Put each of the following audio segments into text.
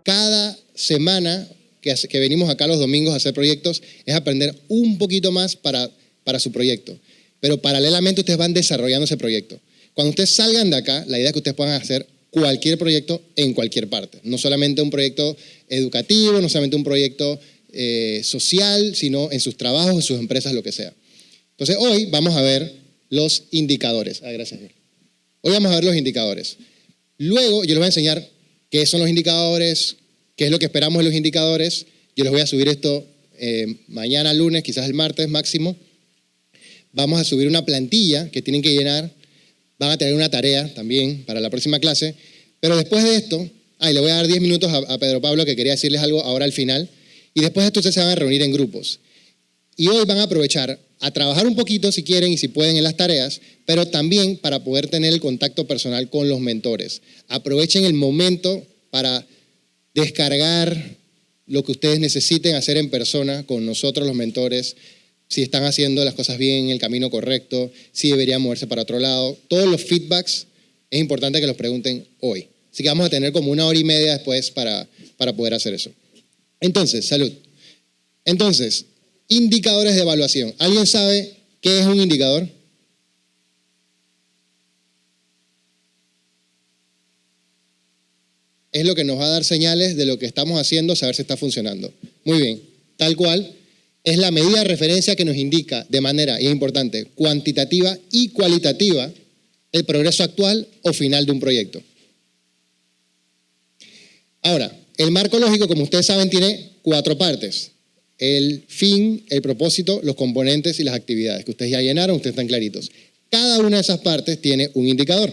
cada semana que venimos acá los domingos a hacer proyectos es aprender un poquito más para su proyecto. Pero paralelamente ustedes van desarrollando ese proyecto. Cuando ustedes salgan de acá, la idea es que ustedes puedan hacer cualquier proyecto en cualquier parte. No solamente un proyecto educativo, no solamente un proyecto social, sino en sus trabajos, en sus empresas, lo que sea. Entonces hoy vamos a ver los indicadores. Gracias. Hoy vamos a ver los indicadores. Luego yo les voy a enseñar qué son los indicadores, qué es lo que esperamos de los indicadores. Yo les voy a subir esto mañana, lunes, quizás el martes máximo. Vamos a subir una plantilla que tienen que llenar. Van a tener una tarea también para la próxima clase. Pero después de esto, le voy a dar 10 minutos a Pedro Pablo, que quería decirles algo ahora al final. Y después de esto ustedes se van a reunir en grupos. Y hoy van a aprovechar a trabajar un poquito si quieren y si pueden en las tareas, pero también para poder tener el contacto personal con los mentores. Aprovechen el momento para descargar lo que ustedes necesiten hacer en persona con nosotros los mentores, si están haciendo las cosas bien, en el camino correcto, si deberían moverse para otro lado. Todos los feedbacks es importante que los pregunten hoy. Así que vamos a tener como 1 hora y media después para poder hacer eso. Entonces, salud. Entonces, indicadores de evaluación. ¿Alguien sabe qué es un indicador? Es lo que nos va a dar señales de lo que estamos haciendo, saber si está funcionando. Muy bien, tal cual. Es la medida de referencia que nos indica de manera, y es importante, cuantitativa y cualitativa el progreso actual o final de un proyecto. Ahora, el marco lógico, como ustedes saben, tiene 4 partes. El fin, el propósito, los componentes y las actividades, que ustedes ya llenaron, ustedes están claritos. Cada una de esas partes tiene un indicador.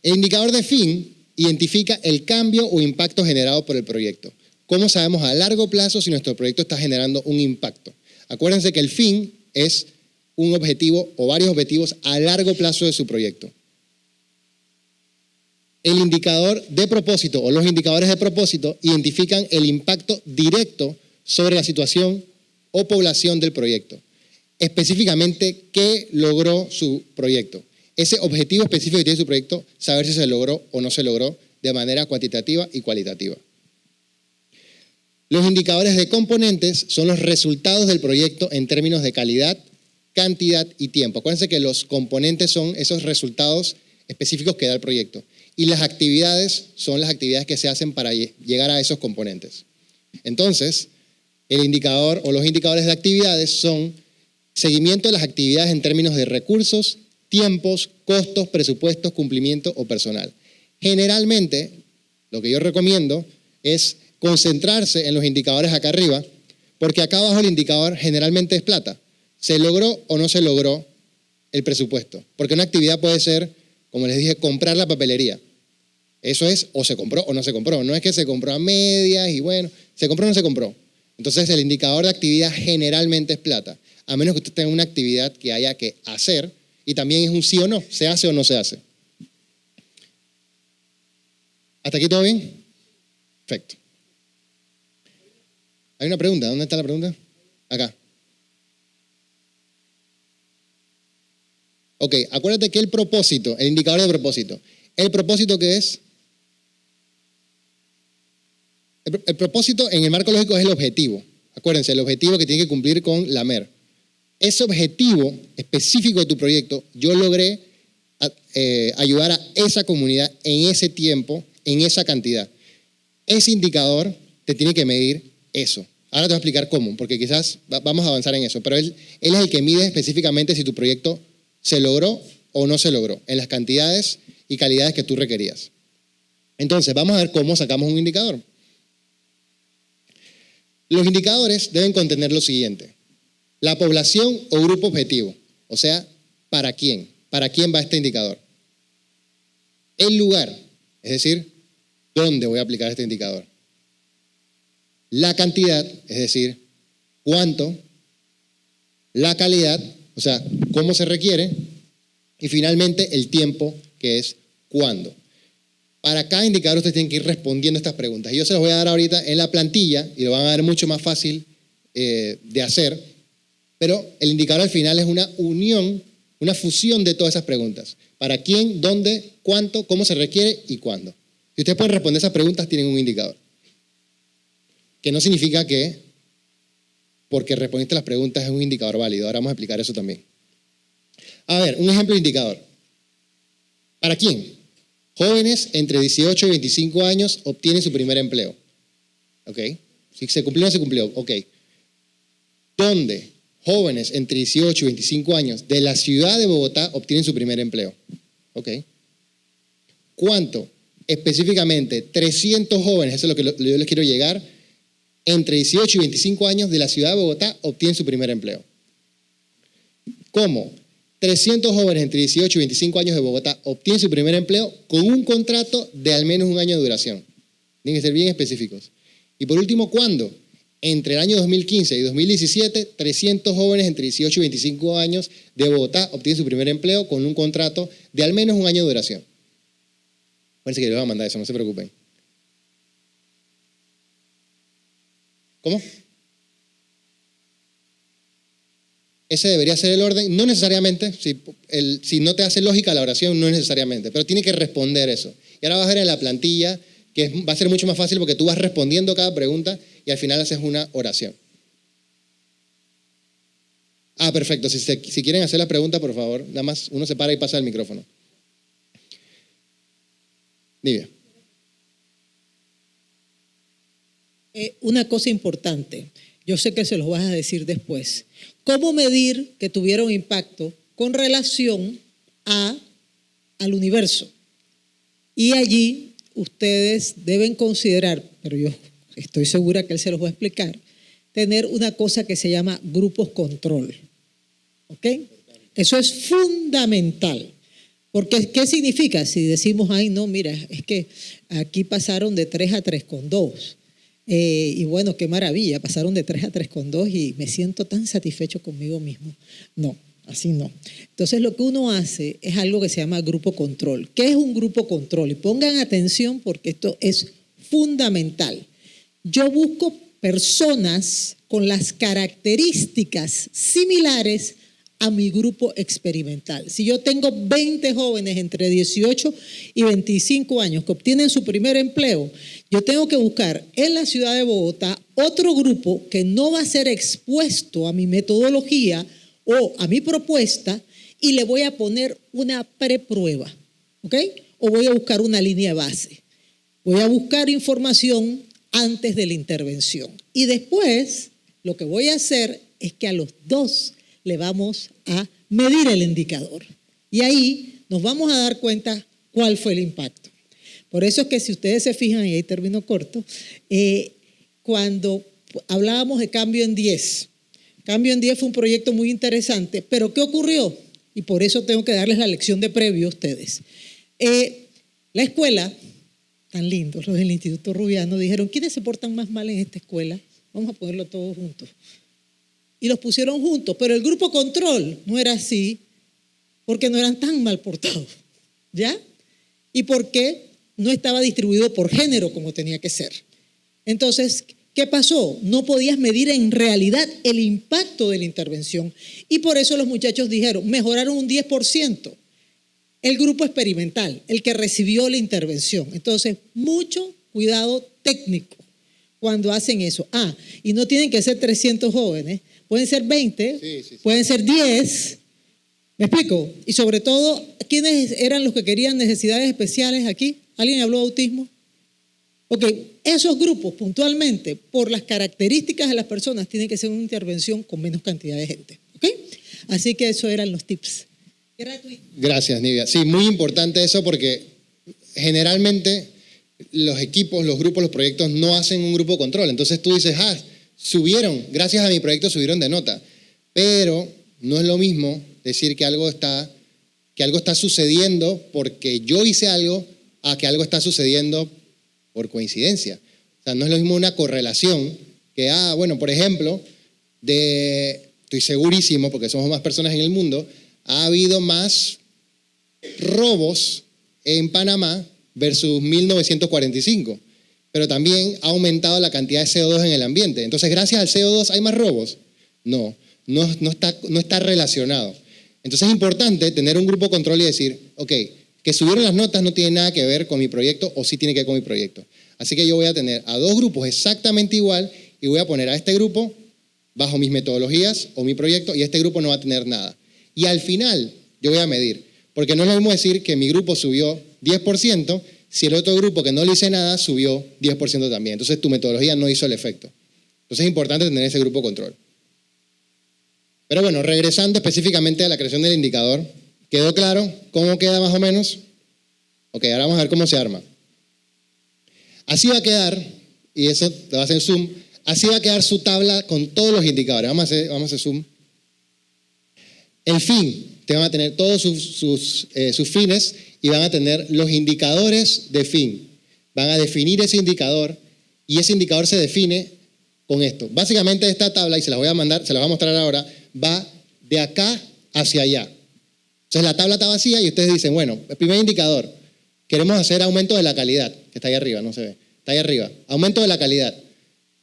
El indicador de fin identifica el cambio o impacto generado por el proyecto. ¿Cómo sabemos a largo plazo si nuestro proyecto está generando un impacto? Acuérdense que el fin es un objetivo o varios objetivos a largo plazo de su proyecto. El indicador de propósito o los indicadores de propósito identifican el impacto directo sobre la situación o población del proyecto. Específicamente, ¿qué logró su proyecto? Ese objetivo específico que tiene su proyecto, saber si se logró o no se logró de manera cuantitativa y cualitativa. Los indicadores de componentes son los resultados del proyecto en términos de calidad, cantidad y tiempo. Acuérdense que los componentes son esos resultados específicos que da el proyecto. Y las actividades son las actividades que se hacen para llegar a esos componentes. Entonces, el indicador o los indicadores de actividades son seguimiento de las actividades en términos de recursos, tiempos, costos, presupuestos, cumplimiento o personal. Generalmente, lo que yo recomiendo es concentrarse en los indicadores acá arriba, porque acá abajo el indicador generalmente es plata. ¿Se logró o no se logró el presupuesto? Porque una actividad puede ser, como les dije, comprar la papelería. Eso es, o se compró o no se compró. No es que se compró a medias y bueno, se compró o no se compró. Entonces el indicador de actividad generalmente es plata, a menos que usted tenga una actividad que haya que hacer y también es un sí o no, se hace o no se hace. ¿Hasta aquí todo bien? Perfecto. Hay una pregunta, ¿dónde está la pregunta? Acá. Ok, acuérdate que el propósito, el indicador de propósito, ¿el propósito qué es? El propósito en el marco lógico es el objetivo. Acuérdense, el objetivo que tiene que cumplir con la MER. Ese objetivo específico de tu proyecto, yo logré ayudar a esa comunidad en ese tiempo, en esa cantidad. Ese indicador te tiene que medir eso. Ahora te voy a explicar cómo, porque quizás vamos a avanzar en eso, pero él es el que mide específicamente si tu proyecto se logró o no se logró, en las cantidades y calidades que tú requerías. Entonces, vamos a ver cómo sacamos un indicador. Los indicadores deben contener lo siguiente: la población o grupo objetivo, o sea, ¿para quién? ¿Para quién va este indicador? El lugar, es decir, ¿dónde voy a aplicar este indicador? La cantidad, es decir, ¿cuánto? La calidad, o sea, ¿cómo se requiere? Y finalmente, el tiempo, que es ¿cuándo? Para cada indicador ustedes tienen que ir respondiendo estas preguntas. Y yo se las voy a dar ahorita en la plantilla y lo van a ver mucho más fácil de hacer. Pero el indicador al final es una unión, una fusión de todas esas preguntas. ¿Para quién, dónde, cuánto, cómo se requiere y cuándo? Si ustedes pueden responder esas preguntas, tienen un indicador. Que no significa que porque respondiste las preguntas es un indicador válido. Ahora vamos a explicar eso también. A ver, un ejemplo de indicador. ¿Para quién? Jóvenes entre 18 y 25 años obtienen su primer empleo. ¿Ok? Si se cumplió o no se cumplió. Ok. ¿Dónde jóvenes entre 18 y 25 años de la ciudad de Bogotá obtienen su primer empleo? ¿Ok? ¿Cuánto? Específicamente, 300 jóvenes, eso es lo que yo les quiero llegar, entre 18 y 25 años de la ciudad de Bogotá obtienen su primer empleo. ¿Cómo? 300 jóvenes entre 18 y 25 años de Bogotá obtienen su primer empleo con un contrato de al menos un año de duración. Tienen que ser bien específicos. Y por último, ¿cuándo? Entre el año 2015 y 2017, 300 jóvenes entre 18 y 25 años de Bogotá obtienen su primer empleo con un contrato de al menos un año de duración. Parece que les voy a mandar eso, no se preocupen. ¿Cómo? Ese debería ser el orden, no necesariamente, si no te hace lógica la oración, no necesariamente, pero tiene que responder eso. Y ahora vas a ver en la plantilla que va a ser mucho más fácil porque tú vas respondiendo cada pregunta y al final haces una oración. Ah, perfecto. Si quieren hacer la pregunta, por favor, nada más uno se para y pasa el micrófono. Nivia. Una cosa importante, yo sé que se los vas a decir después. ¿Cómo medir que tuvieron impacto con relación al universo? Y allí ustedes deben considerar, pero yo estoy segura que él se los va a explicar, tener una cosa que se llama grupos control. ¿Ok? Eso es fundamental. Porque, ¿qué significa? Si decimos, ay, no, mira, es que aquí pasaron de 3 a 3,2. Y bueno, qué maravilla, pasaron de 3 a 3,2 y me siento tan satisfecho conmigo mismo. No, así no. Entonces, lo que uno hace es algo que se llama grupo control. ¿Qué es un grupo control? Y pongan atención porque esto es fundamental. Yo busco personas con las características similares a mi grupo experimental. Si yo tengo 20 jóvenes entre 18 y 25 años que obtienen su primer empleo, yo tengo que buscar en la ciudad de Bogotá otro grupo que no va a ser expuesto a mi metodología o a mi propuesta y le voy a poner una preprueba, ¿ok? O voy a buscar una línea base. Voy a buscar información antes de la intervención. Y después, lo que voy a hacer es que a los dos le vamos a medir el indicador. Y ahí nos vamos a dar cuenta cuál fue el impacto. Por eso es que si ustedes se fijan, y ahí termino corto, cuando hablábamos de Cambio en 10, Cambio en 10 fue un proyecto muy interesante, pero ¿qué ocurrió? Y por eso tengo que darles la lección de previo a ustedes. La escuela, tan lindos, los del Instituto Rubiano, dijeron, ¿quiénes se portan más mal en esta escuela? Vamos a ponerlo todos juntos. Y los pusieron juntos, pero el grupo control no era así porque no eran tan mal portados, ¿ya? Y porque no estaba distribuido por género como tenía que ser. Entonces, ¿qué pasó? No podías medir en realidad el impacto de la intervención y por eso los muchachos dijeron, mejoraron un 10%. El grupo experimental, el que recibió la intervención. Entonces, mucho cuidado técnico cuando hacen eso. Y no tienen que ser 300 jóvenes. Pueden ser 20, sí. Pueden ser 10, ¿me explico? Y sobre todo, ¿quiénes eran los que querían necesidades especiales aquí? ¿Alguien habló de autismo? Ok, esos grupos puntualmente, por las características de las personas, tienen que ser una intervención con menos cantidad de gente, ¿ok? Así que esos eran los tips. Gratuito. Gracias, Nivia. Sí, muy importante eso porque generalmente los equipos, los grupos, los proyectos no hacen un grupo control. Entonces tú dices, subieron, gracias a mi proyecto subieron de nota, pero no es lo mismo decir que algo está sucediendo porque yo hice algo a que algo está sucediendo por coincidencia. O sea, no es lo mismo una correlación que, bueno, por ejemplo, estoy segurísimo, porque somos más personas en el mundo, ha habido más robos en Panamá versus 1945. Pero también ha aumentado la cantidad de CO2 en el ambiente. Entonces, gracias al CO2 hay más robos. No está relacionado. Entonces, es importante tener un grupo control y decir, ok, que subieron las notas no tiene nada que ver con mi proyecto o sí tiene que ver con mi proyecto. Así que yo voy a tener a dos grupos exactamente igual y voy a poner a este grupo bajo mis metodologías o mi proyecto y este grupo no va a tener nada. Y al final yo voy a medir, porque no es lo mismo decir que mi grupo subió 10% si el otro grupo que no le hice nada subió 10% también. Entonces tu metodología no hizo el efecto. Entonces es importante tener ese grupo control. Pero bueno, regresando específicamente a la creación del indicador, ¿quedó claro cómo queda más o menos? Ok, ahora vamos a ver cómo se arma. Así va a quedar, y eso te va a hacer zoom, así va a quedar su tabla con todos los indicadores. Vamos a hacer zoom. El fin, te van a tener todos sus fines y van a tener los indicadores de fin. Van a definir ese indicador y ese indicador se define con esto. Básicamente esta tabla, y se las voy a mostrar ahora, va de acá hacia allá. Entonces la tabla está vacía y ustedes dicen, bueno, el primer indicador, queremos hacer aumento de la calidad, que está ahí arriba, no se ve, está ahí arriba, aumento de la calidad.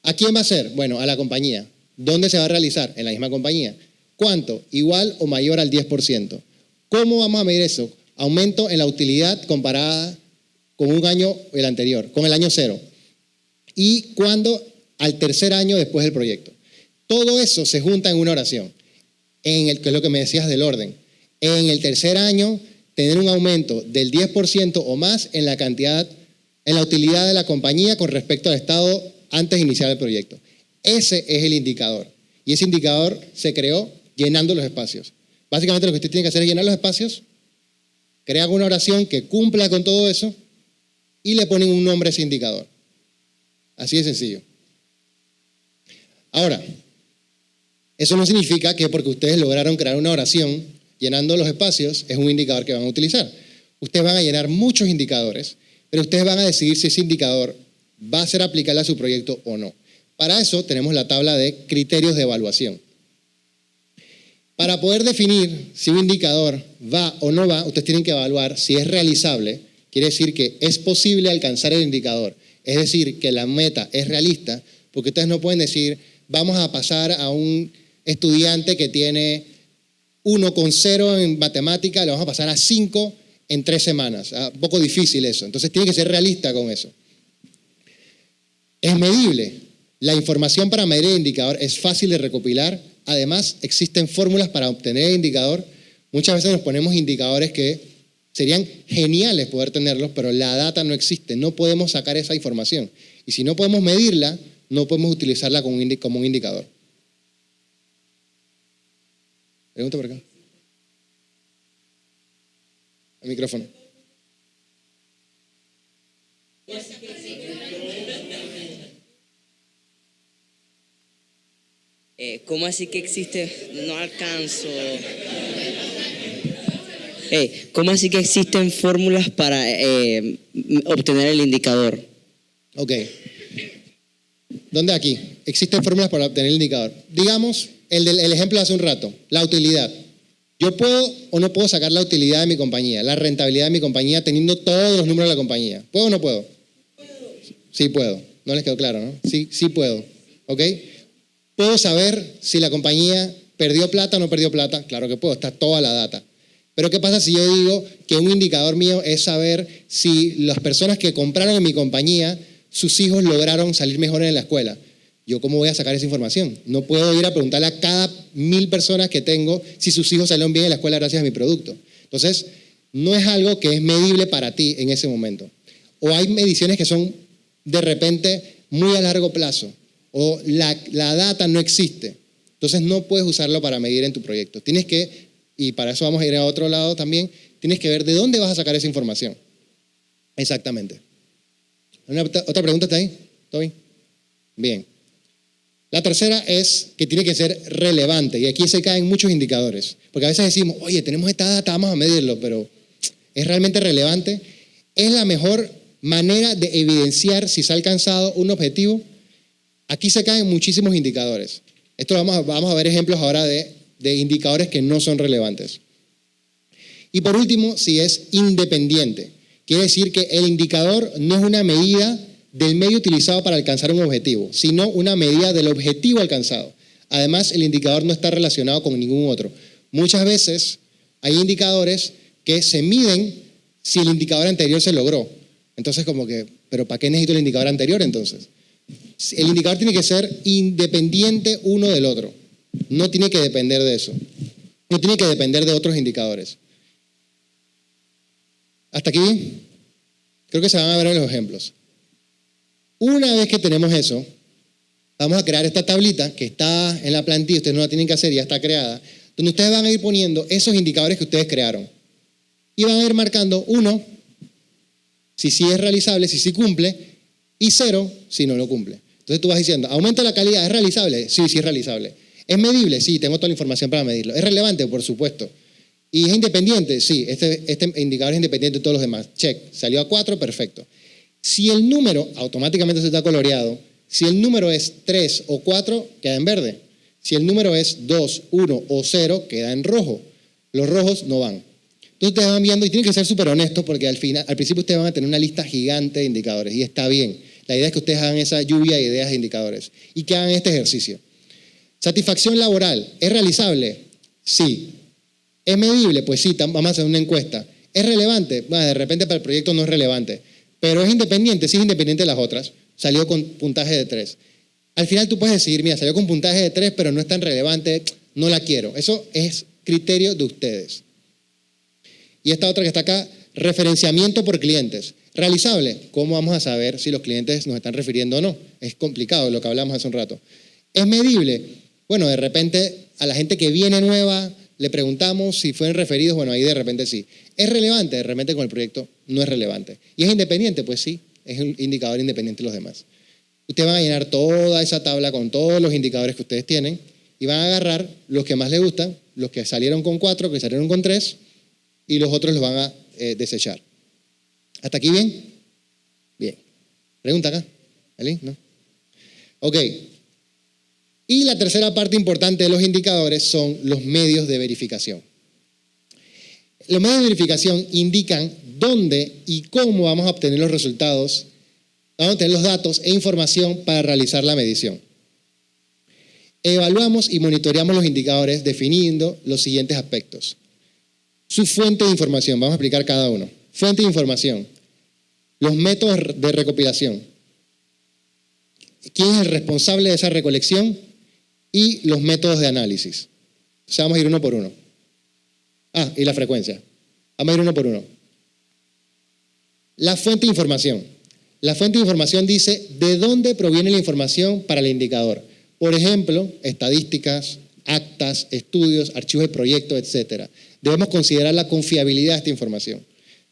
¿A quién va a ser? Bueno, a la compañía. ¿Dónde se va a realizar? En la misma compañía. ¿Cuánto? Igual o mayor al 10%. ¿Cómo vamos a medir eso? Aumento en la utilidad comparada con un año el anterior, con el año cero. ¿Y cuándo? Al tercer año después del proyecto. Todo eso se junta en una oración, que es lo que me decías del orden. En el tercer año, tener un aumento del 10% o más en la cantidad, en la utilidad de la compañía con respecto al estado antes de iniciar el proyecto. Ese es el indicador. Y ese indicador se creó llenando los espacios. Básicamente lo que usted tiene que hacer es llenar los espacios, crear una oración que cumpla con todo eso y le ponen un nombre a ese indicador. Así de sencillo. Ahora, eso no significa que porque ustedes lograron crear una oración llenando los espacios es un indicador que van a utilizar. Ustedes van a llenar muchos indicadores, pero ustedes van a decidir si ese indicador va a ser aplicable a su proyecto o no. Para eso tenemos la tabla de criterios de evaluación. Para poder definir si un indicador va o no va, ustedes tienen que evaluar si es realizable, quiere decir que es posible alcanzar el indicador, es decir, que la meta es realista, porque ustedes no pueden decir, vamos a pasar a un estudiante que tiene 1,0 en matemática, le vamos a pasar a 5 en 3 semanas. Un poco difícil eso, entonces tiene que ser realista con eso. Es medible. La información para medir el indicador es fácil de recopilar. Además, existen fórmulas para obtener el indicador. Muchas veces nos ponemos indicadores que serían geniales poder tenerlos, pero la data no existe. No podemos sacar esa información. Y si no podemos medirla, no podemos utilizarla como un indicador. Pregunta por acá. El micrófono. ¿Cómo así que existe? No alcanzo. ¿Cómo así que existen fórmulas para obtener el indicador? Ok. ¿Dónde aquí? Existen fórmulas para obtener el indicador. Digamos, el ejemplo de hace un rato, la utilidad. Yo puedo o no puedo sacar la utilidad de mi compañía, la rentabilidad de mi compañía teniendo todos los números de la compañía. ¿Puedo o no puedo? Sí puedo. No les quedó claro, ¿no? Sí puedo. ¿Ok? ¿Puedo saber si la compañía perdió plata o no perdió plata? Claro que puedo, está toda la data. Pero ¿qué pasa si yo digo que un indicador mío es saber si las personas que compraron en mi compañía, sus hijos lograron salir mejor en la escuela? ¿Yo cómo voy a sacar esa información? No puedo ir a preguntarle a cada 1000 personas que tengo si sus hijos salieron bien en la escuela gracias a mi producto. Entonces, no es algo que es medible para ti en ese momento. O hay mediciones que son de repente muy a largo plazo. O la data no existe. Entonces no puedes usarlo para medir en tu proyecto. Tienes que, y para eso vamos a ir a otro lado también, tienes que ver de dónde vas a sacar esa información. Exactamente. ¿Otra pregunta está ahí? ¿Todo bien? Bien. La tercera es que tiene que ser relevante. Y aquí se caen muchos indicadores. Porque a veces decimos, oye, tenemos esta data, vamos a medirlo, pero ¿es realmente relevante? ¿Es la mejor manera de evidenciar si se ha alcanzado un objetivo? Aquí se caen muchísimos indicadores. Esto vamos a ver ejemplos ahora de indicadores que no son relevantes. Y por último, si es independiente. Quiere decir que el indicador no es una medida del medio utilizado para alcanzar un objetivo, sino una medida del objetivo alcanzado. Además, el indicador no está relacionado con ningún otro. Muchas veces hay indicadores que se miden si el indicador anterior se logró. Entonces como que, ¿pero para qué necesito el indicador anterior entonces? El indicador tiene que ser independiente uno del otro. No tiene que depender de eso. No tiene que depender de otros indicadores. ¿Hasta aquí? Creo que se van a ver los ejemplos. Una vez que tenemos eso, vamos a crear esta tablita que está en la plantilla, ustedes no la tienen que hacer, ya está creada, donde ustedes van a ir poniendo esos indicadores que ustedes crearon. Y van a ir marcando 1, si sí es realizable, si sí cumple, y 0, si no lo cumple. Entonces tú vas diciendo, ¿aumenta la calidad? ¿Es realizable? Sí, sí es realizable. ¿Es medible? Sí, tengo toda la información para medirlo. ¿Es relevante? Por supuesto. ¿Y es independiente? Sí, este indicador es independiente de todos los demás. Check, salió a 4, perfecto. Si el número, automáticamente se está coloreado, si el número es 3 o 4, queda en verde. Si el número es 2, 1 o 0, queda en rojo. Los rojos no van. Entonces ustedes van viendo y tienen que ser súper honestos porque al principio ustedes van a tener una lista gigante de indicadores y está bien. La idea es que ustedes hagan esa lluvia de ideas de indicadores y que hagan este ejercicio. Satisfacción laboral, ¿es realizable? Sí. ¿Es medible? Pues sí, vamos a hacer una encuesta. ¿Es relevante? Bueno, de repente para el proyecto no es relevante. Pero ¿es independiente? Sí, es independiente de las otras. Salió con puntaje de 3. Al final tú puedes decidir, mira, salió con puntaje de 3, pero no es tan relevante, no la quiero. Eso es criterio de ustedes. Y esta otra que está acá, referenciamiento por clientes. ¿Realizable? ¿Cómo vamos a saber si los clientes nos están refiriendo o no? Es complicado lo que hablamos hace un rato. ¿Es medible? Bueno, de repente a la gente que viene nueva le preguntamos si fueron referidos, bueno, ahí de repente sí. ¿Es relevante? De repente con el proyecto no es relevante. ¿Y es independiente? Pues sí, es un indicador independiente de los demás. Ustedes van a llenar toda esa tabla con todos los indicadores que ustedes tienen y van a agarrar los que más les gustan, los que salieron con 4, que salieron con 3 y los otros los van a desechar. ¿Hasta aquí bien? Bien. ¿Pregunta acá? ¿Ali? ¿No? Ok. Y la tercera parte importante de los indicadores son los medios de verificación. Los medios de verificación indican dónde y cómo vamos a obtener los resultados, vamos a obtener los datos e información para realizar la medición. Evaluamos y monitoreamos los indicadores definiendo los siguientes aspectos. Su fuente de información, vamos a explicar cada uno. Fuente de información, los métodos de recopilación, quién es el responsable de esa recolección y los métodos de análisis. O sea, vamos a ir uno por uno. Y la frecuencia. Vamos a ir uno por uno. La fuente de información. La fuente de información dice de dónde proviene la información para el indicador. Por ejemplo, estadísticas, actas, estudios, archivos de proyecto, etc. Debemos considerar la confiabilidad de esta información,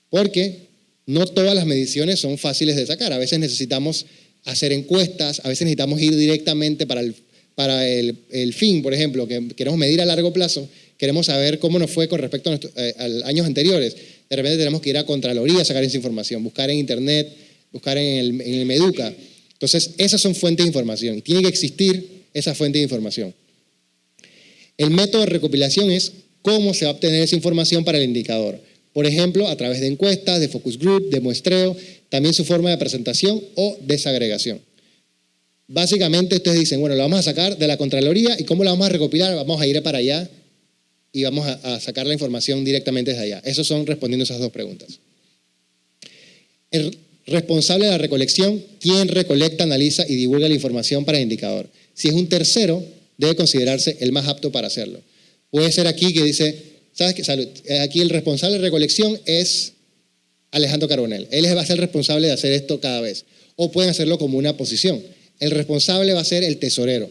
porque no todas las mediciones son fáciles de sacar. A veces necesitamos hacer encuestas, a veces necesitamos ir directamente para el fin, por ejemplo, que queremos medir a largo plazo, queremos saber cómo nos fue con respecto a años anteriores. De repente tenemos que ir a Contraloría a sacar esa información, buscar en Internet, buscar en el Meduca. Entonces, esas son fuentes de información y tiene que existir esa fuente de información. El método de recopilación es cómo se va a obtener esa información para el indicador. Por ejemplo, a través de encuestas, de focus group, de muestreo, también su forma de presentación o desagregación. Básicamente ustedes dicen, bueno, lo vamos a sacar de la Contraloría y ¿cómo la vamos a recopilar? Vamos a ir para allá y vamos a sacar la información directamente desde allá. Esos son respondiendo esas dos preguntas. El responsable de la recolección, ¿quién recolecta, analiza y divulga la información para el indicador? Si es un tercero, debe considerarse el más apto para hacerlo. Puede ser aquí que dice, ¿sabes qué? Salud. Aquí el responsable de recolección es Alejandro Carbonell. Él va a ser el responsable de hacer esto cada vez. O pueden hacerlo como una posición. El responsable va a ser el tesorero,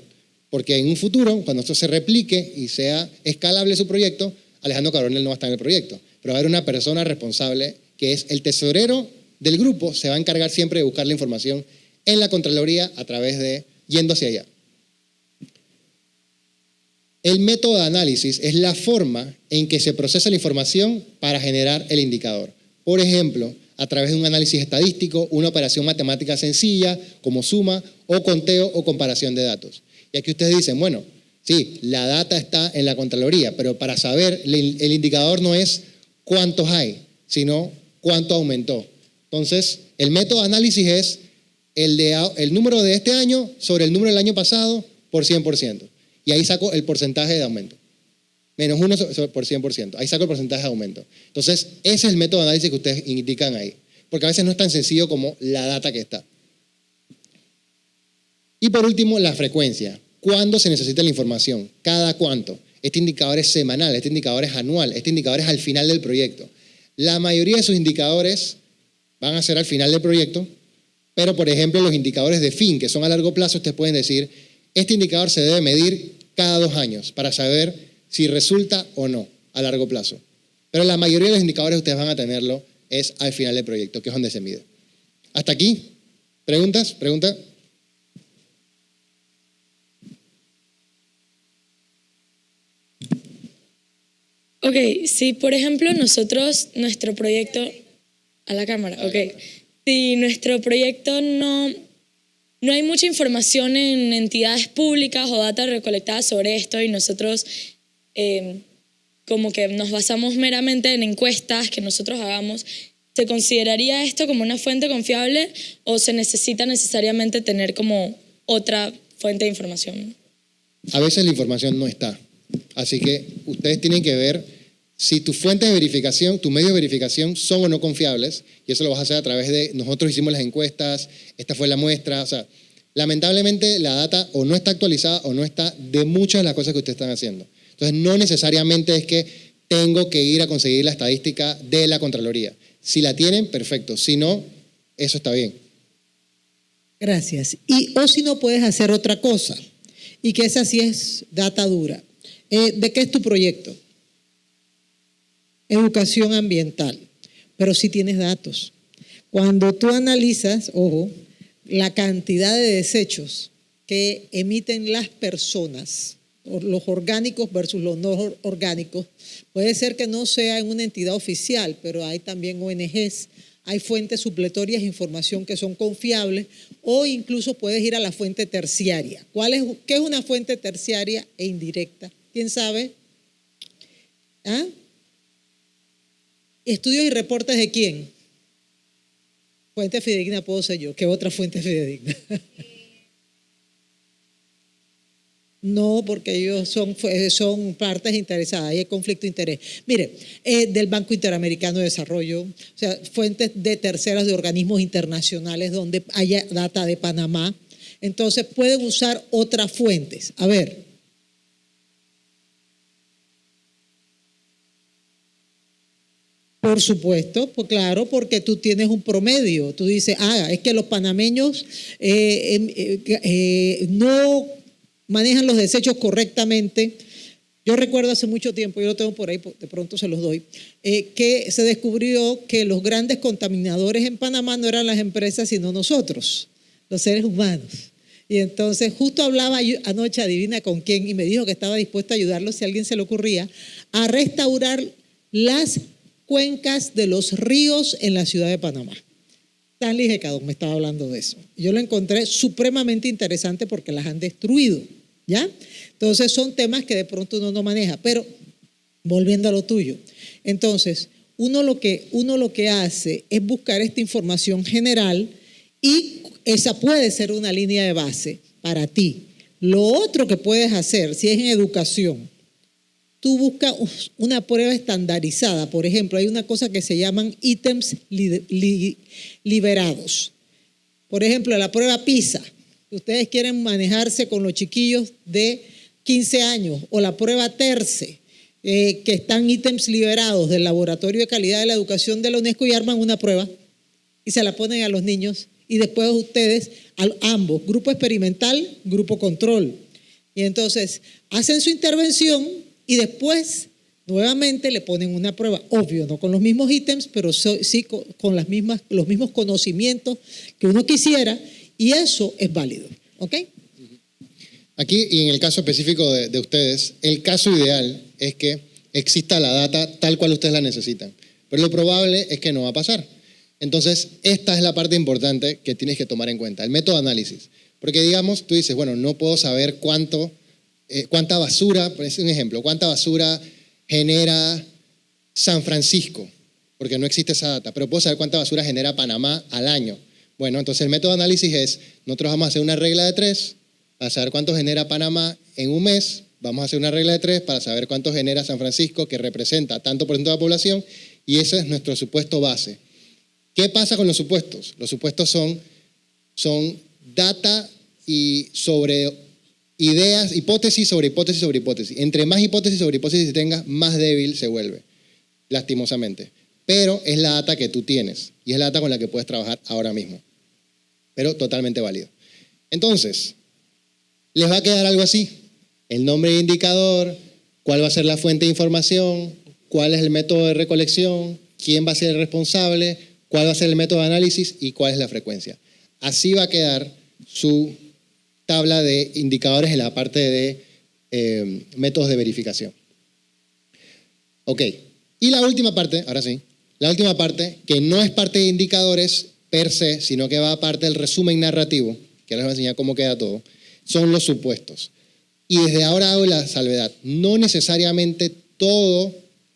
porque en un futuro, cuando esto se replique y sea escalable su proyecto, Alejandro Carbonell no va a estar en el proyecto, pero va a haber una persona responsable que es el tesorero del grupo, se va a encargar siempre de buscar la información en la Contraloría a través de yendo hacia allá. El método de análisis es la forma en que se procesa la información para generar el indicador. Por ejemplo, a través de un análisis estadístico, una operación matemática sencilla como suma o conteo o comparación de datos. Y aquí ustedes dicen, bueno, sí, la data está en la Contraloría, pero para saber, el indicador no es cuántos hay, sino cuánto aumentó. Entonces, el método de análisis es el número de este año sobre el número del año pasado por 100%. Y ahí saco el porcentaje de aumento. Menos 1 por 100%. Ahí saco el porcentaje de aumento. Entonces, ese es el método de análisis que ustedes indican ahí. Porque a veces no es tan sencillo como la data que está. Y por último, la frecuencia. ¿Cuándo se necesita la información? ¿Cada cuánto? Este indicador es semanal, este indicador es anual, este indicador es al final del proyecto. La mayoría de sus indicadores van a ser al final del proyecto, pero por ejemplo los indicadores de fin, que son a largo plazo, ustedes pueden decir, este indicador se debe medir cada 2 años para saber si resulta o no a largo plazo. Pero la mayoría de los indicadores ustedes van a tenerlo es al final del proyecto, que es donde se mide. ¿Hasta aquí? ¿Preguntas? ¿Pregunta? Ok, si por ejemplo nosotros, nuestro proyecto, a la cámara, ok. Si nuestro proyecto no hay mucha información en entidades públicas o data recolectada sobre esto y nosotros como que nos basamos meramente en encuestas que nosotros hagamos, ¿se consideraría esto como una fuente confiable o se necesita necesariamente tener como otra fuente de información? A veces la información no está. Así que ustedes tienen que ver si tus fuentes de verificación, tus medios de verificación son o no confiables, y eso lo vas a hacer a través de, nosotros hicimos las encuestas, esta fue la muestra, o sea, lamentablemente la data o no está actualizada o no está de muchas de las cosas que ustedes están haciendo. Entonces no necesariamente es que tengo que ir a conseguir la estadística de la Contraloría. Si la tienen, perfecto, si no, eso está bien. Gracias. O si no, puedes hacer otra cosa, y que esa sí es data dura. ¿De qué es tu proyecto? Educación ambiental, pero sí tienes datos. Cuando tú analizas, ojo, la cantidad de desechos que emiten las personas, los orgánicos versus los no orgánicos, puede ser que no sea en una entidad oficial, pero hay también ONGs, hay fuentes supletorias de información que son confiables, o incluso puedes ir a la fuente terciaria. ¿Qué es una fuente terciaria e indirecta? ¿Quién sabe? ¿Ah? ¿Estudios y reportes de quién? Fuente fidedigna puedo ser yo. ¿Qué otra fuente fidedigna? No, porque ellos son partes interesadas, hay conflicto de interés. Mire, del Banco Interamericano de Desarrollo, o sea, fuentes de terceras de organismos internacionales donde haya data de Panamá. Entonces, pueden usar otras fuentes. A ver. Por supuesto, pues claro, porque tú tienes un promedio. Tú dices, es que los panameños no manejan los desechos correctamente. Yo recuerdo hace mucho tiempo, yo lo tengo por ahí, de pronto se los doy, que se descubrió que los grandes contaminadores en Panamá no eran las empresas, sino nosotros, los seres humanos. Y entonces justo hablaba anoche, adivina con quién, y me dijo que estaba dispuesto a ayudarlo si a alguien se le ocurría, a restaurar las cuencas de los ríos en la ciudad de Panamá. Stanley Jecadón me estaba hablando de eso. Yo lo encontré supremamente interesante porque las han destruido, ¿ya? Entonces son temas que de pronto uno no maneja, pero volviendo a lo tuyo. Entonces, uno lo que hace es buscar esta información general y esa puede ser una línea de base para ti. Lo otro que puedes hacer, si es en educación, tú buscas una prueba estandarizada. Por ejemplo, hay una cosa que se llaman ítems liberados. Por ejemplo, la prueba PISA. Ustedes quieren manejarse con los chiquillos de 15 años, o la prueba TERCE, que están ítems liberados del Laboratorio de Calidad de la Educación de la UNESCO, y arman una prueba y se la ponen a los niños, y después ustedes, ambos, grupo experimental, grupo control. Y entonces hacen su intervención y después nuevamente le ponen una prueba, obvio, no con los mismos ítems, pero sí con los mismos conocimientos que uno quisiera, y eso es válido, ¿ok? Aquí, y en el caso específico de ustedes, el caso ideal es que exista la data tal cual ustedes la necesitan, pero lo probable es que no va a pasar. Entonces, esta es la parte importante que tienes que tomar en cuenta, el método de análisis. Porque digamos, tú dices, bueno, no puedo saber cuánta basura, por un ejemplo, cuánta basura genera San Francisco, porque no existe esa data, pero puedo saber cuánta basura genera Panamá al año. Bueno, entonces el método de análisis es, nosotros vamos a hacer una regla de 3, para saber cuánto genera Panamá en un mes, vamos a hacer una regla de 3 para saber cuánto genera San Francisco, que representa tanto por ciento de la población, y ese es nuestro supuesto base. ¿Qué pasa con los supuestos? Los supuestos son data y sobre ideas, hipótesis sobre hipótesis sobre hipótesis. Entre más hipótesis sobre hipótesis tengas, más débil se vuelve, lastimosamente. Pero es la data que tú tienes y es la data con la que puedes trabajar ahora mismo. Pero totalmente válido. Entonces, les va a quedar algo así. El nombre de indicador, cuál va a ser la fuente de información, cuál es el método de recolección, quién va a ser el responsable, cuál va a ser el método de análisis y cuál es la frecuencia. Así va a quedar su tabla de indicadores en la parte de métodos de verificación. Ok. Y la última parte, ahora sí, la última parte, que no es parte de indicadores per se, sino que va a parte del resumen narrativo, que ahora les voy a enseñar cómo queda todo, son los supuestos. Y desde ahora hago la salvedad. No necesariamente todo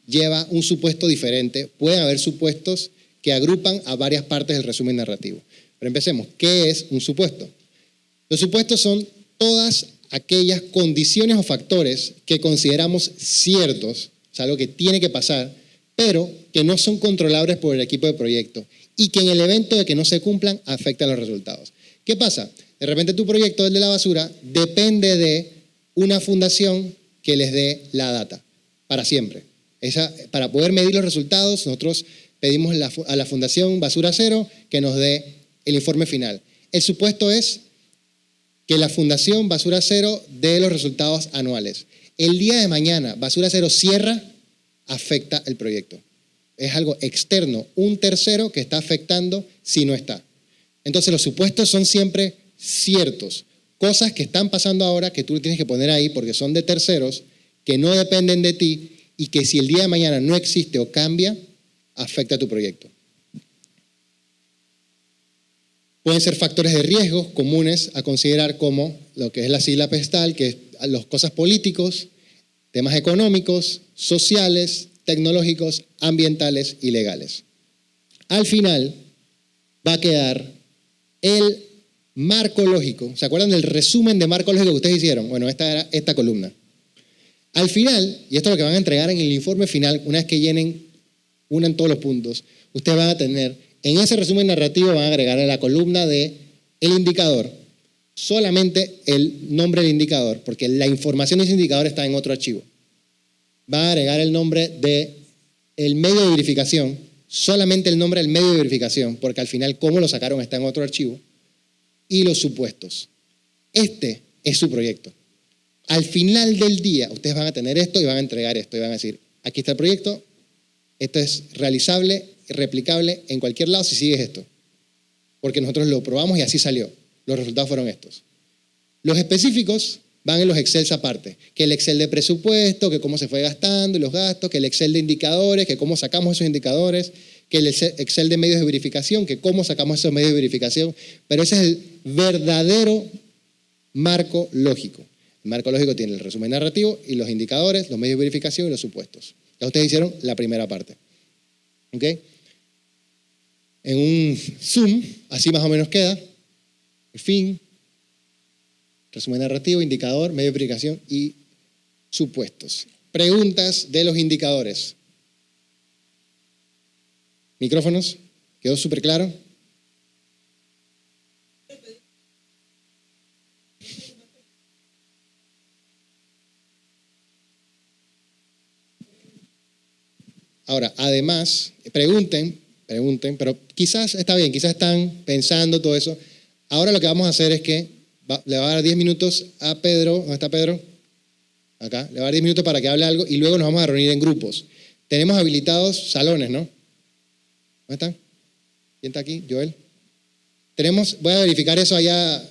lleva un supuesto diferente. Pueden haber supuestos que agrupan a varias partes del resumen narrativo. Pero empecemos. ¿Qué es un supuesto? Los supuestos son todas aquellas condiciones o factores que consideramos ciertos, o sea, algo que tiene que pasar, pero que no son controlables por el equipo de proyecto y que en el evento de que no se cumplan afectan los resultados. ¿Qué pasa? De repente tu proyecto, el de la basura, depende de una fundación que les dé la data para siempre. Para poder medir los resultados, nosotros pedimos a la Fundación Basura Cero que nos dé el informe final. El supuesto es que la Fundación Basura Cero dé los resultados anuales. El día de mañana, Basura Cero cierra, afecta el proyecto. Es algo externo, un tercero que está afectando si no está. Entonces los supuestos son siempre ciertos. Cosas que están pasando ahora que tú tienes que poner ahí porque son de terceros, que no dependen de ti y que si el día de mañana no existe o cambia, afecta a tu proyecto. Pueden ser factores de riesgo comunes a considerar como lo que es la sigla PESTAL, que es las cosas políticos, temas económicos, sociales, tecnológicos, ambientales y legales. Al final va a quedar el marco lógico. ¿Se acuerdan del resumen de marco lógico que ustedes hicieron? Bueno, esta era esta columna. Al final, y esto es lo que van a entregar en el informe final, una vez que unan todos los puntos, ustedes van a tener, en ese resumen narrativo van a agregar a la columna de el indicador, solamente el nombre del indicador, porque la información de ese indicador está en otro archivo. Van a agregar el nombre del medio de verificación, solamente el nombre del medio de verificación, porque al final cómo lo sacaron está en otro archivo, y los supuestos. Este es su proyecto. Al final del día, ustedes van a tener esto y van a entregar esto y van a decir, aquí está el proyecto, esto es realizable, replicable en cualquier lado si sigues esto. Porque nosotros lo probamos y así salió. Los resultados fueron estos. Los específicos van en los Excel aparte, que el Excel de presupuesto, que cómo se fue gastando y los gastos, que el Excel de indicadores, que cómo sacamos esos indicadores, que el Excel de medios de verificación, que cómo sacamos esos medios de verificación, pero ese es el verdadero marco lógico. El marco lógico tiene el resumen narrativo y los indicadores, los medios de verificación y los supuestos. Ya ustedes hicieron la primera parte. ¿Ok? En un zoom, así más o menos queda, el fin, resumen narrativo, indicador, medio de verificación y supuestos. Preguntas de los indicadores. Micrófonos, ¿quedó súper claro? Ahora, además, pregunten, pero quizás está bien, quizás están pensando todo eso. Ahora lo que vamos a hacer es que le va a dar 10 minutos a Pedro. ¿Dónde está Pedro? Acá. Le va a dar 10 minutos para que hable algo y luego nos vamos a reunir en grupos. Tenemos habilitados salones, ¿no? ¿Dónde están? ¿Quién está aquí? Joel. Voy a verificar eso allá.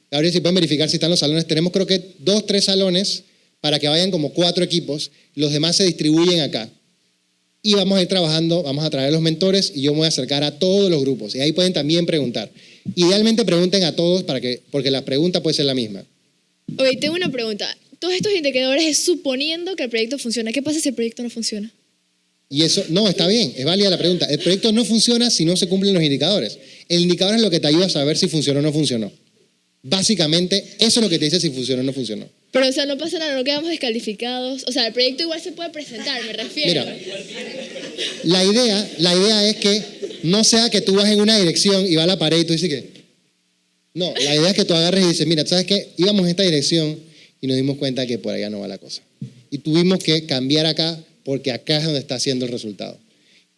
Gabriel, si pueden verificar si están los salones. Tenemos creo que 2, 3 salones para que vayan como 4 equipos. Los demás se distribuyen acá. Y vamos a ir trabajando, vamos a traer los mentores y yo me voy a acercar a todos los grupos. Y ahí pueden también preguntar. Idealmente pregunten a todos porque la pregunta puede ser la misma. Ok, tengo una pregunta. Todos estos indicadores es suponiendo que el proyecto funciona. ¿Qué pasa si el proyecto no funciona? Y eso, no, está bien, es válida la pregunta. El proyecto no funciona si no se cumplen los indicadores. El indicador es lo que te ayuda a saber si funcionó o no funcionó. Básicamente, eso es lo que te dice si funcionó o no funcionó. Pero, o sea, no pasa nada, no quedamos descalificados. O sea, el proyecto igual se puede presentar, me refiero. Mira, la idea es que no sea que tú vas en una dirección y va a la pared y tú dices que... No, la idea es que tú agarres y dices, mira, ¿sabes qué? Íbamos en esta dirección y nos dimos cuenta que por allá no va la cosa. Y tuvimos que cambiar acá porque acá es donde está haciendo el resultado.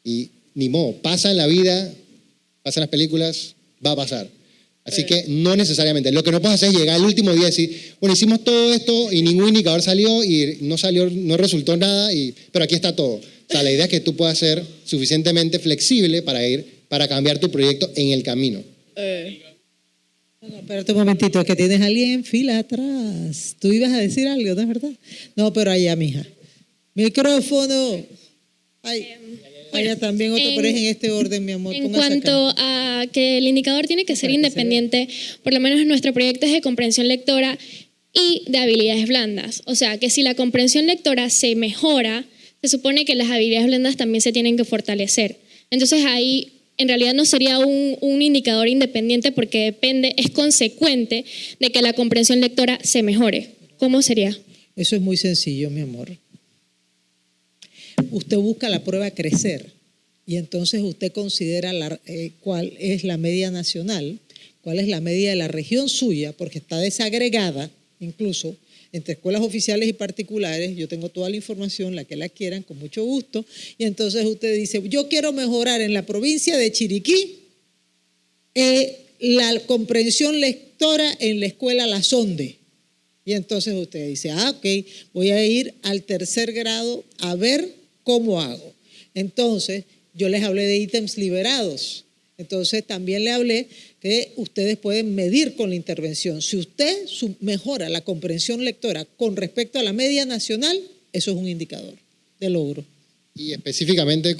Y ni modo, pasa en la vida, pasa en las películas, va a pasar. Así que no necesariamente. Lo que no puedes hacer es llegar al último día y decir, bueno, hicimos todo esto y ningún indicador salió y no resultó nada, pero aquí está todo. O sea, la idea es que tú puedas ser suficientemente flexible para cambiar tu proyecto en el camino. No, espérate un momentito, es que tienes a alguien en fila atrás. Tú ibas a decir algo, ¿no es verdad? No, pero allá, mija. Micrófono. Ay, allá también otro, pero es en este orden, mi amor. En Póngase cuanto acá. a que el indicador tiene que ser independiente, por lo menos nuestro proyecto es de comprensión lectora y de habilidades blandas. O sea, que si la comprensión lectora se mejora, se supone que las habilidades blandas también se tienen que fortalecer. Entonces ahí en realidad no sería un indicador independiente porque es consecuente de que la comprensión lectora se mejore. ¿Cómo sería? Eso es muy sencillo, mi amor. Usted busca la prueba crecer y entonces usted considera cuál es la media nacional, cuál es la media de la región suya, porque está desagregada incluso entre escuelas oficiales y particulares. Yo tengo toda la información, la que la quieran, con mucho gusto. Y entonces usted dice, yo quiero mejorar en la provincia de Chiriquí la comprensión lectora en la escuela La Sonde. Y entonces usted dice, ok, voy a ir al 3er grado a ver cómo hago. Entonces, yo les hablé de ítems liberados. Entonces, también le hablé que ustedes pueden medir con la intervención. Si usted mejora la comprensión lectora con respecto a la media nacional, eso es un indicador de logro. Y específicamente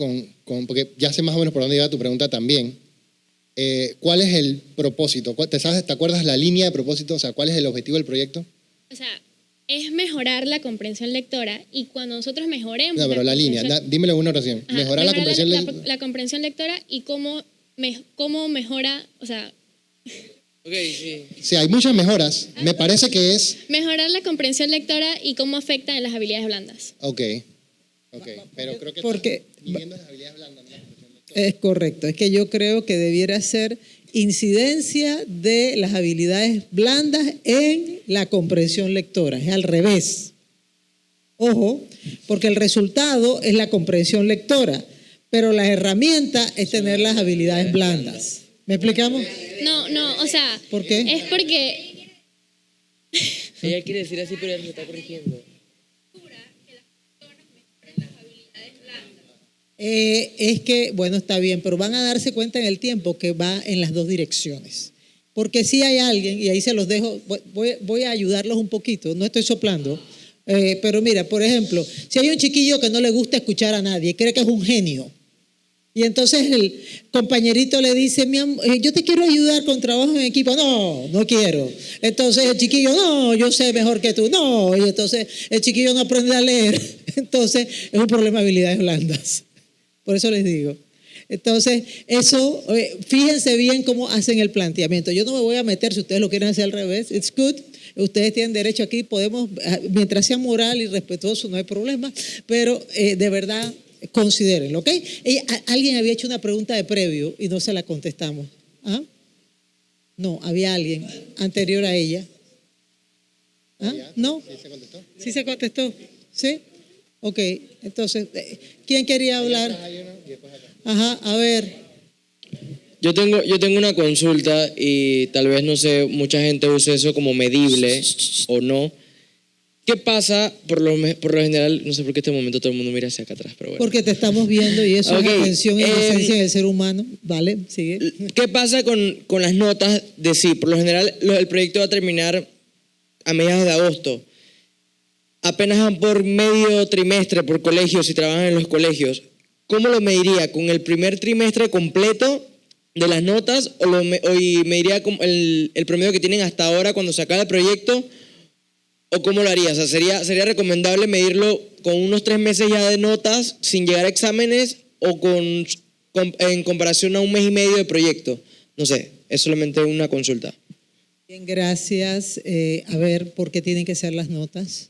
porque ya sé más o menos por dónde iba tu pregunta también, ¿cuál es el propósito? ¿Te acuerdas la línea de propósito? O sea, ¿cuál es el objetivo del proyecto? O sea, es mejorar la comprensión lectora y cuando nosotros mejoremos... No, pero la línea, dímelo en una oración. Ajá, Mejorar la comprensión la comprensión lectora y cómo mejora, o sea... Okay, sí. Sí, hay muchas mejoras. Me parece que es... Mejorar la comprensión lectora y cómo afecta en las habilidades blandas. Ok, pero creo que Porque viviendo las habilidades blandas, ¿no? La comprensión lectora. es correcto, es que yo creo que debiera ser incidencia de las habilidades blandas en la comprensión lectora, es al revés. Ojo, porque el resultado es la comprensión lectora, pero la herramienta es tener las habilidades blandas. ¿Me explicamos? No, o sea... ¿Por qué? Es porque... Ella quiere decir así, pero ella se está corrigiendo. Es que, bueno, está bien, pero van a darse cuenta en el tiempo que va en las dos direcciones. Porque si hay alguien, y ahí se los dejo, voy a ayudarlos un poquito, no estoy soplando, pero mira, por ejemplo, si hay un chiquillo que no le gusta escuchar a nadie, cree que es un genio, y entonces el compañerito le dice, yo te quiero ayudar con trabajo en equipo. No quiero. Entonces el chiquillo, no, yo sé mejor que tú. No, y entonces el chiquillo no aprende a leer. Entonces es un problema de habilidades blandas. Por eso les digo. Entonces, eso, fíjense bien cómo hacen el planteamiento. Yo no me voy a meter, si ustedes lo quieren hacer al revés, it's good. Ustedes tienen derecho aquí, podemos, mientras sea moral y respetuoso, no hay problema, pero de verdad, considérenlo, ¿ok? Alguien había hecho una pregunta de previo y no se la contestamos. ¿Ah? No, había alguien anterior a ella. ¿Ah? ¿No? ¿Sí se contestó? ¿Sí se contestó? ¿Sí? Ok, entonces, ¿quién quería hablar? Ajá, a ver. Yo tengo una consulta y tal vez, no sé, mucha gente usa eso como medible o no. ¿Qué pasa, por lo general, no sé por qué este momento todo el mundo mira hacia acá atrás, pero bueno. Porque te estamos viendo y eso Ok, es atención y esencia del ser humano. Vale, sigue. ¿Qué pasa con las notas de sí? Por lo general, el proyecto va a terminar a mediados de agosto. Apenas van por medio trimestre por colegios, si trabajan en los colegios. ¿Cómo lo mediría? ¿Con el primer trimestre completo de las notas y mediría el promedio que tienen hasta ahora cuando se acaba el proyecto? ¿O cómo lo haría? O sea, ¿sería recomendable medirlo con unos 3 meses ya de notas sin llegar a exámenes o en comparación a 1 mes y medio de proyecto? No sé, es solamente una consulta. Bien, gracias. A ver, ¿por qué tienen que ser las notas?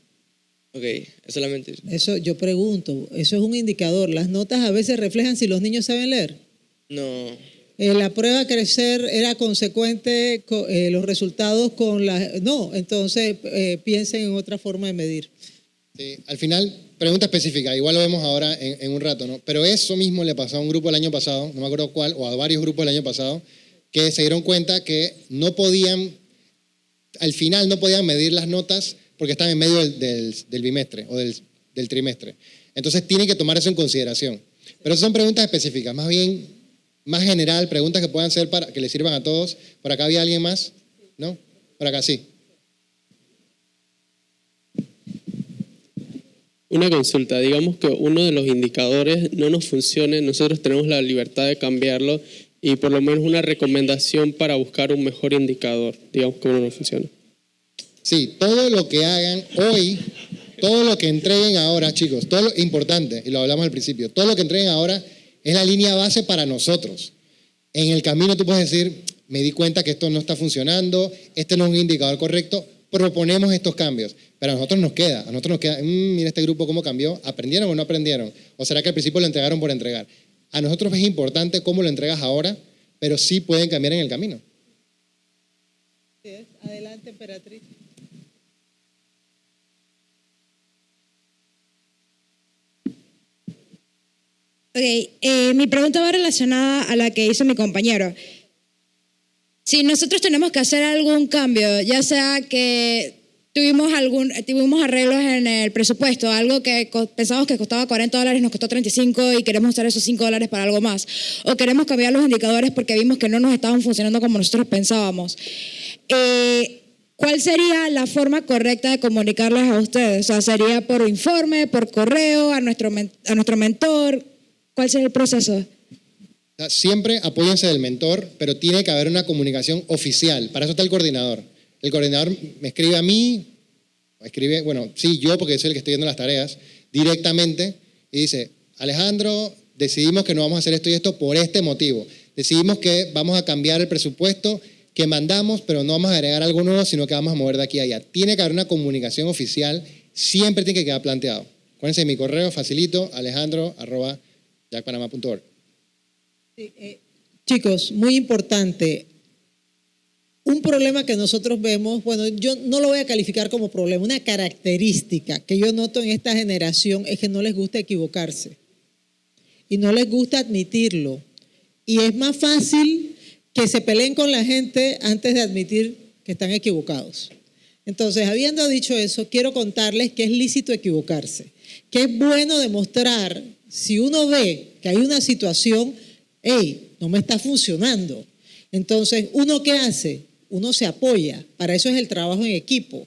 Ok, es solamente... Eso yo pregunto, eso es un indicador. Las notas a veces reflejan si los niños saben leer. No. La prueba Crecer era consecuente con los resultados con la... No, entonces piensen en otra forma de medir. Sí, al final, pregunta específica, igual lo vemos ahora en un rato, ¿no? Pero eso mismo le pasó a un grupo el año pasado, no me acuerdo cuál, o a varios grupos el año pasado, que se dieron cuenta que no podían, al final no podían medir las notas porque estaban en medio del bimestre o del trimestre. Entonces tienen que tomar eso en consideración. Pero esas son preguntas específicas, más bien, más general, preguntas que puedan ser para que les sirvan a todos. ¿Por acá había alguien más? ¿No? Por acá sí. Una consulta, digamos que uno de los indicadores no nos funcione, nosotros tenemos la libertad de cambiarlo y por lo menos una recomendación para buscar un mejor indicador, digamos que uno no funciona. Sí, todo lo que hagan hoy, todo lo que entreguen ahora, chicos, todo lo importante, y lo hablamos al principio, todo lo que entreguen ahora es la línea base para nosotros. En el camino tú puedes decir, me di cuenta que esto no está funcionando, este no es un indicador correcto, proponemos estos cambios, pero a nosotros nos queda, mira este grupo cómo cambió, ¿aprendieron o no aprendieron? ¿O será que al principio lo entregaron por entregar? A nosotros es importante cómo lo entregas ahora, pero sí pueden cambiar en el camino. Adelante, Emperatriz. Ok, mi pregunta va relacionada a la que hizo mi compañero. Si nosotros tenemos que hacer algún cambio, ya sea que tuvimos arreglos en el presupuesto, algo que pensamos que costaba $40, nos costó 35 y queremos usar esos $5 para algo más, o queremos cambiar los indicadores porque vimos que no nos estaban funcionando como nosotros pensábamos. ¿Cuál sería la forma correcta de comunicarles a ustedes? O sea, ¿sería por informe, por correo, a nuestro mentor? ¿Cuál sería el proceso? Siempre apóyense del mentor, pero tiene que haber una comunicación oficial. Para eso está el coordinador. El coordinador me escribe a mí, yo porque soy el que estoy viendo las tareas, directamente, y dice, Alejandro, decidimos que no vamos a hacer esto y esto por este motivo. Decidimos que vamos a cambiar el presupuesto que mandamos, pero no vamos a agregar algo nuevo, sino que vamos a mover de aquí a allá. Tiene que haber una comunicación oficial, siempre tiene que quedar planteado. Acuérdense de mi correo, facilito, alejandro@jackpanama.org. Sí, chicos, muy importante. Un problema que nosotros vemos, bueno, yo no lo voy a calificar como problema, una característica que yo noto en esta generación es que no les gusta equivocarse y no les gusta admitirlo. Y es más fácil que se peleen con la gente antes de admitir que están equivocados. Entonces, habiendo dicho eso, quiero contarles que es lícito equivocarse, que es bueno demostrar, si uno ve que hay una situación, no me está funcionando. Entonces, ¿uno qué hace? Uno se apoya. Para eso es el trabajo en equipo.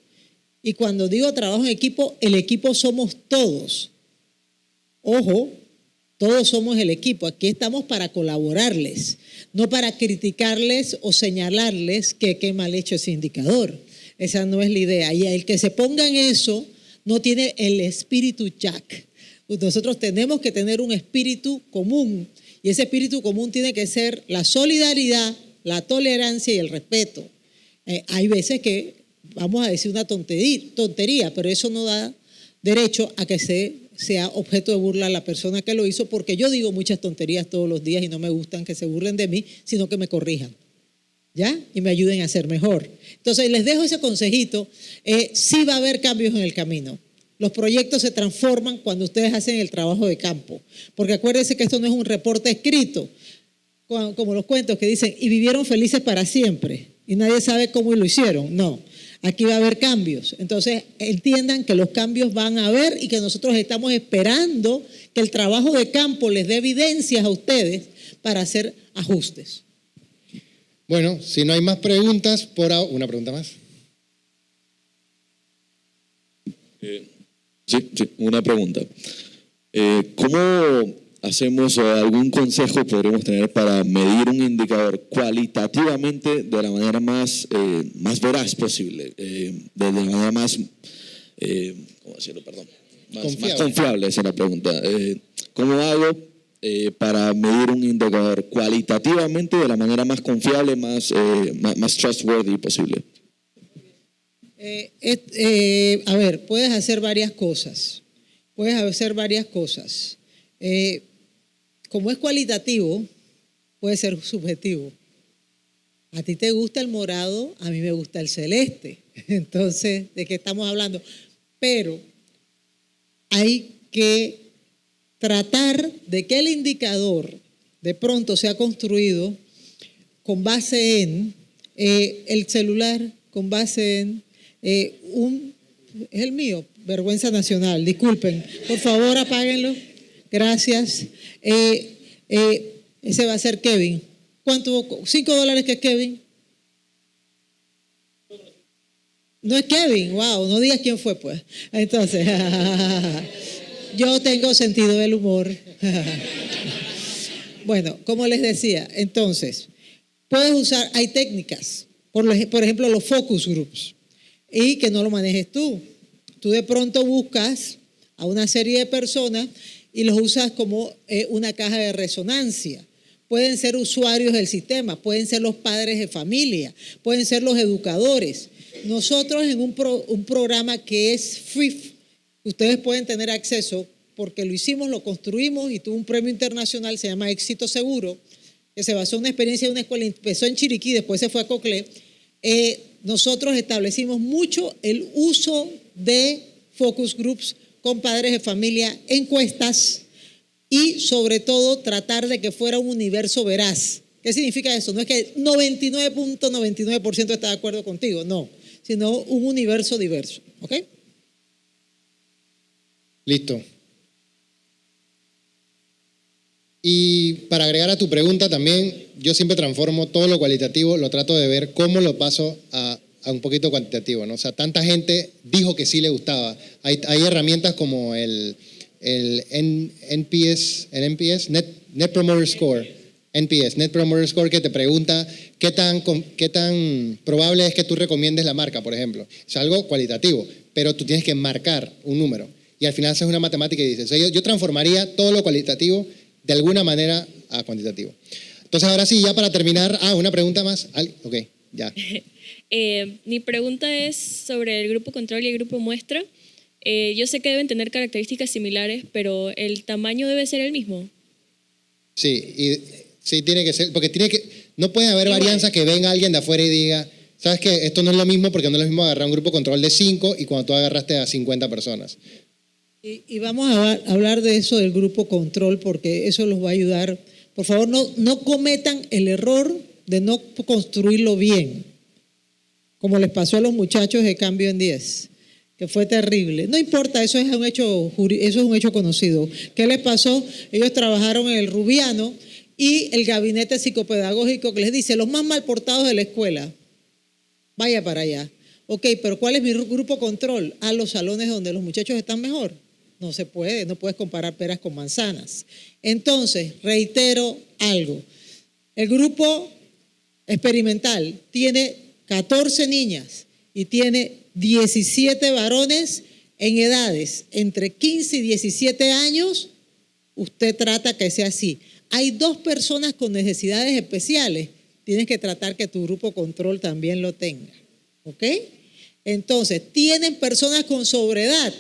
Y cuando digo trabajo en equipo, el equipo somos todos. Ojo, todos somos el equipo. Aquí estamos para colaborarles, no para criticarles o señalarles que qué mal hecho ese indicador. Esa no es la idea. Y el que se ponga en eso no tiene el espíritu Jack. Nosotros tenemos que tener un espíritu común. Y ese espíritu común tiene que ser la solidaridad, la tolerancia y el respeto. Hay veces que vamos a decir una tontería, pero eso no da derecho a que sea objeto de burla a la persona que lo hizo, porque yo digo muchas tonterías todos los días y no me gustan que se burlen de mí, sino que me corrijan, ¿ya? Y me ayuden a ser mejor. Entonces, les dejo ese consejito. Sí va a haber cambios en el camino. Los proyectos se transforman cuando ustedes hacen el trabajo de campo, porque acuérdense que esto no es un reporte escrito, como los cuentos que dicen, y vivieron felices para siempre, y nadie sabe cómo lo hicieron. No, aquí va a haber cambios. Entonces, entiendan que los cambios van a haber y que nosotros estamos esperando que el trabajo de campo les dé evidencias a ustedes para hacer ajustes. Bueno, si no hay más preguntas, una pregunta más. Sí, una pregunta. ¿Cómo hacemos o algún consejo podríamos tener para medir un indicador cualitativamente de la manera más veraz posible, de la manera más, ¿cómo decirlo? Perdón. Más confiable, esa es la pregunta. ¿Cómo hago para medir un indicador cualitativamente de la manera más confiable, más trustworthy posible? A ver, puedes hacer varias cosas. Como es cualitativo, puede ser subjetivo. A ti te gusta el morado, a mí me gusta el celeste. Entonces, ¿de qué estamos hablando? Pero hay que tratar de que el indicador de pronto sea construido con base en el celular, con base en es el mío, vergüenza nacional, disculpen, por favor apáguenlo, gracias. Ese va a ser Kevin. ¿Cuánto? $5 que es Kevin. No es Kevin, wow, no digas quién fue pues. Entonces, yo tengo sentido del humor. Bueno, como les decía, entonces, puedes usar, hay técnicas, por ejemplo, los focus groups, y que no lo manejes tú. Tú de pronto buscas a una serie de personas y los usas como una caja de resonancia. Pueden ser usuarios del sistema, pueden ser los padres de familia, pueden ser los educadores. Nosotros en un programa que es free, ustedes pueden tener acceso porque lo hicimos, lo construimos y tuvo un premio internacional, se llama Éxito Seguro, que se basó en una experiencia de una escuela, empezó en Chiriquí, después se fue a Coclé. Nosotros establecimos mucho el uso de focus groups con padres de familia, encuestas y sobre todo tratar de que fuera un universo veraz. ¿Qué significa eso? No es que 99.99% está de acuerdo contigo, no, sino un universo diverso. ¿Ok? Listo. Y para agregar a tu pregunta también, yo siempre transformo todo lo cualitativo, lo trato de ver cómo lo paso a un poquito cuantitativo, ¿no? O sea, tanta gente dijo que sí le gustaba. Hay herramientas como el NPS, Net Promoter Score, Net Promoter Score, que te pregunta qué tan probable es que tú recomiendes la marca, por ejemplo. Es algo cualitativo, pero tú tienes que marcar un número. Y al final haces una matemática y dices, yo transformaría todo lo cualitativo de alguna manera a cuantitativo. Entonces, ahora sí, ya para terminar, una pregunta más. Ok, ya. Mi pregunta es sobre el grupo control y el grupo muestra. Yo sé que deben tener características similares, pero ¿el tamaño debe ser el mismo? Sí, sí tiene que ser, porque no puede haber varianza que venga alguien de afuera y diga, ¿sabes qué? Esto no es lo mismo porque no es lo mismo agarrar un grupo control de 5 y cuando tú agarraste a 50 personas. Y vamos a hablar de eso del grupo control porque eso los va a ayudar. Por favor, no cometan el error de no construirlo bien, como les pasó a los muchachos de Cambio en 10, que fue terrible. No importa, eso es un hecho conocido. ¿Qué les pasó? Ellos trabajaron en el Rubiano y el gabinete psicopedagógico que les dice, los más mal portados de la escuela, vaya para allá. Ok, pero ¿cuál es mi grupo control? A los salones donde los muchachos están mejor. No se puede, no puedes comparar peras con manzanas. Entonces, reitero algo. El grupo experimental tiene 14 niñas y tiene 17 varones en edades entre 15 y 17 años. Usted trata que sea así. Hay 2 personas con necesidades especiales. Tienes que tratar que tu grupo control también lo tenga. ¿Ok? Entonces, tienen personas con sobreedad.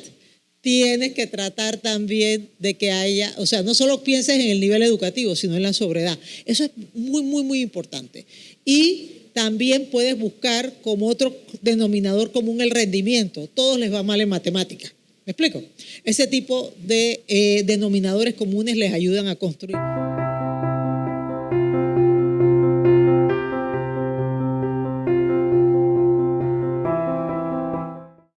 Tienes que tratar también de que haya, o sea, no solo pienses en el nivel educativo, sino en la sobredad. Eso es muy, muy, muy importante. Y también puedes buscar como otro denominador común el rendimiento. Todos les va mal en matemáticas. ¿Me explico? Ese tipo de denominadores comunes les ayudan a construir.